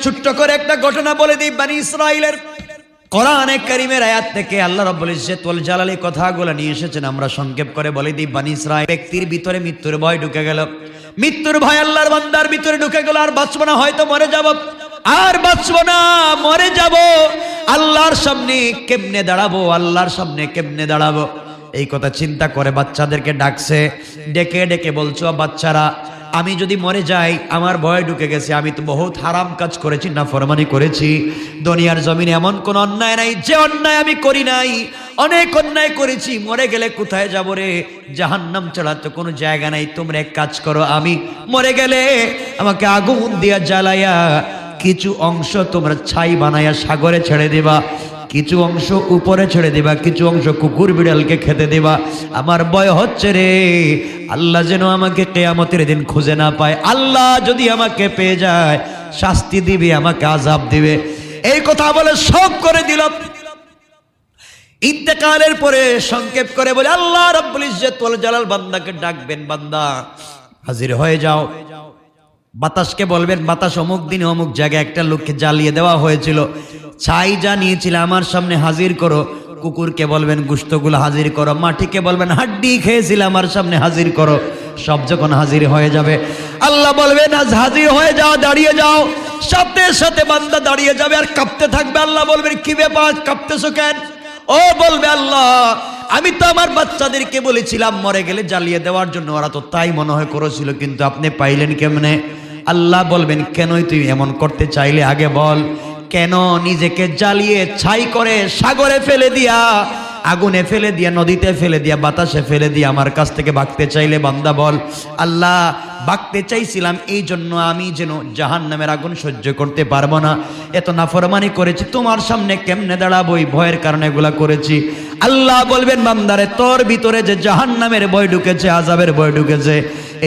ছোট্ট করে একটা ঘটনা বলে দিই বনি ইসরাইলের কোরআনে কারীমের আয়াত থেকে আল্লাহ রাব্বুল ইজ্জত ওয়াল জালালি কথাগুলো নিয়ে এসেছেন। আমরা সংক্ষেপ করে বলে দিই, বনি ইসরাইল ব্যক্তির ভিতরে মৃত্যুর ভয় ঢুকে গেল, মৃত্যুর ভয় আল্লাহর বান্দার ভিতরে ঢুকে গেল। আর বাঁচব না, হয়তো মরে যাব, আর বাঁচব না, মরে যাব। আল্লাহর সামনে কেমনে দাঁড়াবো, আল্লাহর সামনে কেমনে দাঁড়াবো, এই কথা চিন্তা করে বাচ্চাদেরকে ডাকছে, ডেকে ডেকে বলছো, বাচ্চারা আমি যদি মরে যাই, আমার ভয় ঢুকে গেছে, আমি তো বহুত হারাম কাজ করেছি, নাফরমানি করেছি। দুনিয়ার জমিনে এমন কোন অন্যায় নাই যে অন্যায় আমি করি নাই, অনেক অন্যায় করেছি। মরে গেলে কোথায় যাব রে? জাহান্নাম ছাড়া তো কোনো জায়গা নাই। তোমরা এক কাজ করো, আমি মরে গেলে আমাকে আগুন দিয়া জ্বালাইয়া কিছু অংশ তোমরা ছাই বানাইয়া সাগরে ছেড়ে দিবা, কিছু অংশ উপরে ছেড়ে দিবা, কিছু অংশ কুকুর বিড়ালকে খেতে দিবা। আমার ভয় হচ্ছে রে, আল্লাহ যেন আমাকে কিয়ামতের দিন খুঁজে না পায়। আল্লাহ যদি আমাকে পেয়ে যায় শাস্তি দিবে, আমাকে আযাব দিবে। এই কথা বলে সব করে দিল। ইন্তেকালের পরে সংক্ষেপ করে বলে আল্লাহ রাব্বুল ইজ্জত ওয়াল জালাল বান্দাকে ডাকবেন, বান্দা হাজির হয়ে যাও। বাতাসকে বলবেন, বাতাস অমুক দিনে অমুক জায়গায় একটা লোককে জ্বালিয়ে দেওয়া হয়েছিল, ছাই যা নিয়েছিল আমার সামনে হাজির করো। কুকুরকে বলবেন গোশতগুলো হাজির করো, মাটিকে বলবেন হাড্ডি খেয়েছিল আমার সামনে হাজির করো। সব যখন হাজির হয়ে যাবে, আল্লাহ বলবেন আজ হাজির হয়ে যাও, দাঁড়িয়ে যাও। সাথে সাথে বান্দা দাঁড়িয়ে যাবে আর কাঁপতে থাকবে। আল্লাহ বলবেন কি ব্যাপার, কাঁপতেছো কেন? ও বলবে আল্লাহ আমি তো আমার বাচ্চাদেরকে বলেছিলাম মরে গেলে জ্বালিয়ে দেওয়ার জন্য, ওরা তো তাই মনে হয় করেছিল, কিন্তু আপনি পাইলেন কেমনে? আল্লাহ বলবেন কেনই তুই এমন করতে চাইলে আগে বল। কেন নিজেকে জ্বালিয়ে ছাই করে সাগরে ফেলে দিয়া, আগুনে ফেলে দিয়া, নদীতে ফেলে দিয়া, বাতাসে ফেলে দিয়া আমার কাছ থেকে ভাগতে চাইলে? বান্দা বল আল্লাহ ভাগতে চাইছিলাম এই জন্য আমি যেন জাহান্নামের আগুন সহ্য করতে পারবো না, এত নাফরমানি করেছি, তোমার সামনে কেমনে দাঁড়াবো, এই ভয়ের কারণে এগুলা করেছি। আল্লাহ বলবেন বান্দারে তোর ভিতরে যে জাহান্নামের ভয় ঢুকেছে, আযাবের ভয় ঢুকেছে,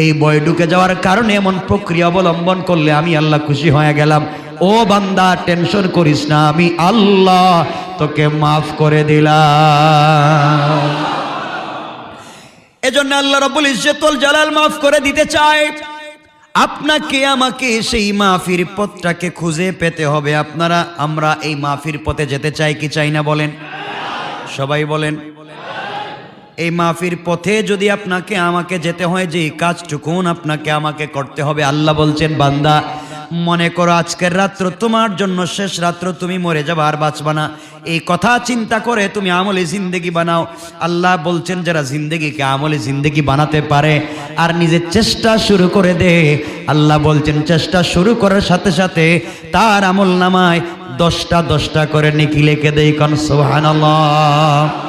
এই ভয় ঢুকে যাওয়ার কারণে এমন প্রক্রিয়া অবলম্বন করলে আমি আল্লাহ খুশি হয়ে গেলাম। ও বান্দা টেনশন করিস না, আমি আল্লাহ তোকে মাফ করে দিলাম। এজন্য আল্লাহ রাব্বুল ইজ্জত ওয়াল জালাল মাফ করে দিতে চায়। আপনাকে আমাকে সেই মাফির পথটাকে খুঁজে পেতে হবে। আমরা এই মাফির পথে যেতে চাই কি চাই না বলেন? সবাই বলেন। এই মাফির পথে যদি আপনাকে আমাকে যেতে হয়, যে কাজটুকুন আপনাকে আমাকে করতে হবে। আল্লাহ বলছেন বান্দা মনে করো আজকের রাত্র তোমার জন্য শেষ রাত্র, তুমি মরে যাবে আর বাঁচবা না, এই কথা চিন্তা করে তুমি আমলে জিন্দেগি বানাও। আল্লাহ বলছেন যারা জিন্দেগিকে আমলে জিন্দেগি বানাতে পারে আর নিজের চেষ্টা শুরু করে দে, আল্লাহ বলছেন চেষ্টা শুরু করার সাথে সাথে তার আমল নামায় 10টা করে নেকি লিখে দেই। কোন সুবহানাল্লাহ।